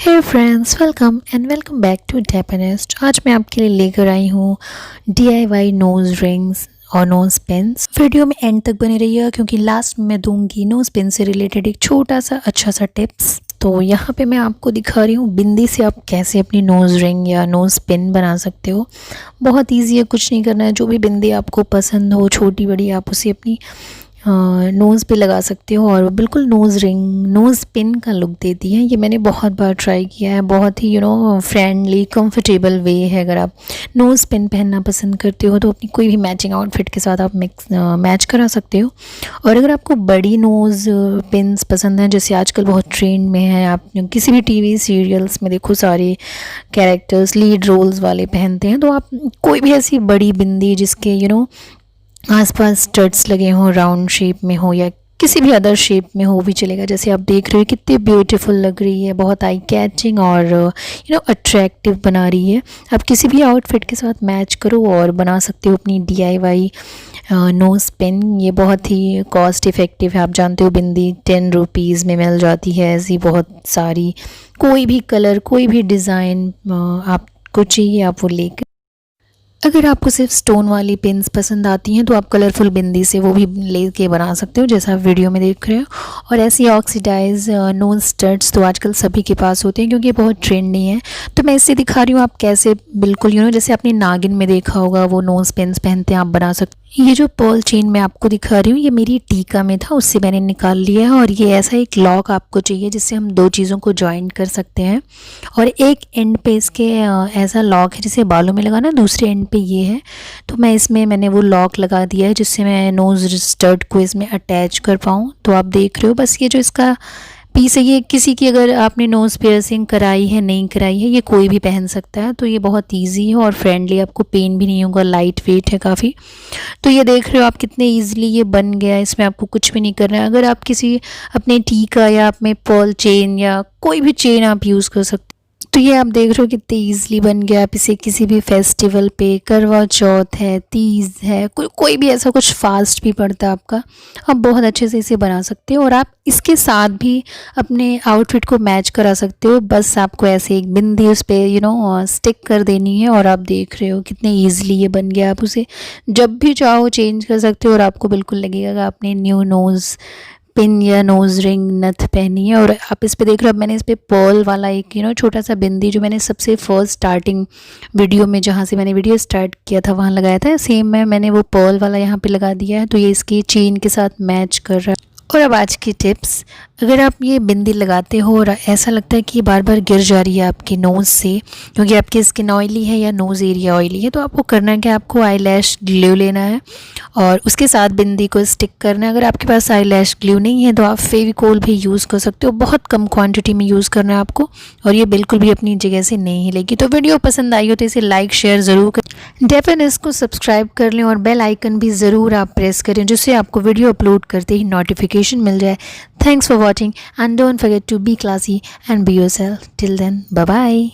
Hey friends, welcome back to Dappernest. आज मैं आपके लिए लेकर आई हूँ DIY नोज़ रिंग्स और नोज़ पिन्स। वीडियो में एंड तक बने रहिएगा क्योंकि लास्ट में मैं दूंगी नोज़ पिन से रिलेटेड एक छोटा सा अच्छा सा टिप्स। तो यहाँ पे मैं आपको दिखा रही हूँ बिंदी से आप कैसे अपनी नोज़ रिंग या नोज़ पिन बना सकते हो। बहुत ईजी है, कुछ नहीं करना है। जो भी बिंदी आपको पसंद हो, छोटी बड़ी, आप उसे अपनी नोज़ पे लगा सकते हो और बिल्कुल नोज़ रिंग, नोज़ पिन का लुक देती है। ये मैंने बहुत बार ट्राई किया है। बहुत ही फ्रेंडली, कंफर्टेबल वे है। अगर आप नोज़ पिन पहनना पसंद करते हो तो अपनी कोई भी मैचिंग आउटफिट के साथ आप मैच करा सकते हो। और अगर आपको बड़ी नोज़ पिन्स पसंद हैं, जैसे आजकल बहुत ट्रेंड में है, आप किसी भी टीवी सीरियल्स में देखो सारे कैरेक्टर्स लीड रोल्स वाले पहनते हैं, तो आप कोई भी ऐसी बड़ी बिंदी जिसके आसपास स्टड्स लगे हों, राउंड शेप में हो या किसी भी अदर शेप में हो भी चलेगा। जैसे आप देख रहे हो कितनी ब्यूटीफुल लग रही है, बहुत आई कैचिंग और अट्रैक्टिव बना रही है। आप किसी भी आउटफिट के साथ मैच करो और बना सकते हो अपनी DIY नोज़ पिन। ये बहुत ही कॉस्ट इफ़ेक्टिव है। आप जानते हो बिंदी 10 रुपीज़ में मिल जाती है। ऐसी बहुत सारी, कोई भी कलर, कोई भी डिज़ाइन आपको चाहिए आप वो लेकर। अगर आपको सिर्फ स्टोन वाली पिन्स पसंद आती हैं तो आप कलरफुल बिंदी से वो भी लेके बना सकते हो, जैसा आप वीडियो में देख रहे हो। और ऐसी ऑक्सीडाइज नोज स्टड्स तो आजकल सभी के पास होते हैं क्योंकि ये बहुत ट्रेंडी है। तो मैं इससे दिखा रही हूँ आप कैसे बिल्कुल जैसे आपने नागिन में देखा होगा वो नोज़ पिन्स पहनते हैं, आप बना सकते। ये जो पर्ल चेन मैं आपको दिखा रही हूँ, ये मेरी टीका में था, उससे मैंने निकाल लिया है। और ये ऐसा एक लॉक आपको चाहिए जिससे हम दो चीज़ों को जॉइंट कर सकते हैं। और एक एंड पे इसके ऐसा लॉक है जिसे बालों में लगाना, दूसरे एंड पे ये है। तो मैंने वो लॉक लगा दिया है जिससे मैं नोज़ स्टड को इसमें अटैच कर पाऊँ। तो आप देख रहे हो बस ये जो इसका पीस है, ये किसी की अगर आपने नोज़ पियर्सिंग कराई है, नहीं कराई है, ये कोई भी पहन सकता है। तो ये बहुत इजी है और फ्रेंडली, आपको पेन भी नहीं होगा, लाइट वेट है काफ़ी। तो ये देख रहे हो आप कितने इजीली ये बन गया है। इसमें आपको कुछ भी नहीं करना है। अगर आप किसी अपने टीका या अपने पर्ल चेन या कोई भी चेन आप यूज़ कर सकते हो। तो ये आप देख रहे हो कितने इजीली बन गया। आप इसे किसी भी फेस्टिवल पे, करवा चौथ है, तीज है, कोई भी ऐसा कुछ फास्ट भी पड़ता है आपका, आप बहुत अच्छे से इसे बना सकते हो। और आप इसके साथ भी अपने आउटफिट को मैच करा सकते हो। बस आपको ऐसे एक बिंदी उस पर स्टिक कर देनी है और आप देख रहे हो कितने ईजिली ये बन गया। आप उसे जब भी चाहो चेंज कर सकते हो और आपको बिल्कुल लगेगा कि आपने न्यू नोज़ पिन या नोज़ रिंग नथ पहनी है। और आप इस पे देख रहे हो, मैंने इस पे पर्ल वाला एक छोटा सा बिंदी जो मैंने सबसे फर्स्ट स्टार्टिंग वीडियो में जहाँ से मैंने वीडियो स्टार्ट किया था वहाँ लगाया था, सेम मैंने वो पर्ल वाला यहाँ पे लगा दिया है। तो ये इसकी चेन के साथ मैच कर रहा है। और अब आज की टिप्स, अगर आप ये बिंदी लगाते हो और ऐसा लगता है कि बार बार गिर जा रही है आपकी नोज़ से क्योंकि आपकी स्किन ऑयली है या नोज़ एरिया ऑयली है, तो आपको करना है कि आपको आई लैश ग्लू लेना है और उसके साथ बिंदी को स्टिक करना है। अगर आपके पास आई लैश ग्लू नहीं है तो आप फेविकोल भी यूज़ कर सकते हो। बहुत कम क्वांटिटी में यूज़ करना है आपको और ये बिल्कुल भी अपनी जगह से नहीं हिलेगी। तो वीडियो पसंद आई हो तो इसे लाइक शेयर ज़रूर करें। डैपरनेस्ट को सब्सक्राइब कर लें और बेल आइकन भी ज़रूर आप प्रेस करें जिससे आपको वीडियो अपलोड करते ही नोटिफिकेशन मिल जाए। Thanks for watching and don't forget to be classy and be yourself. Till then, bye bye.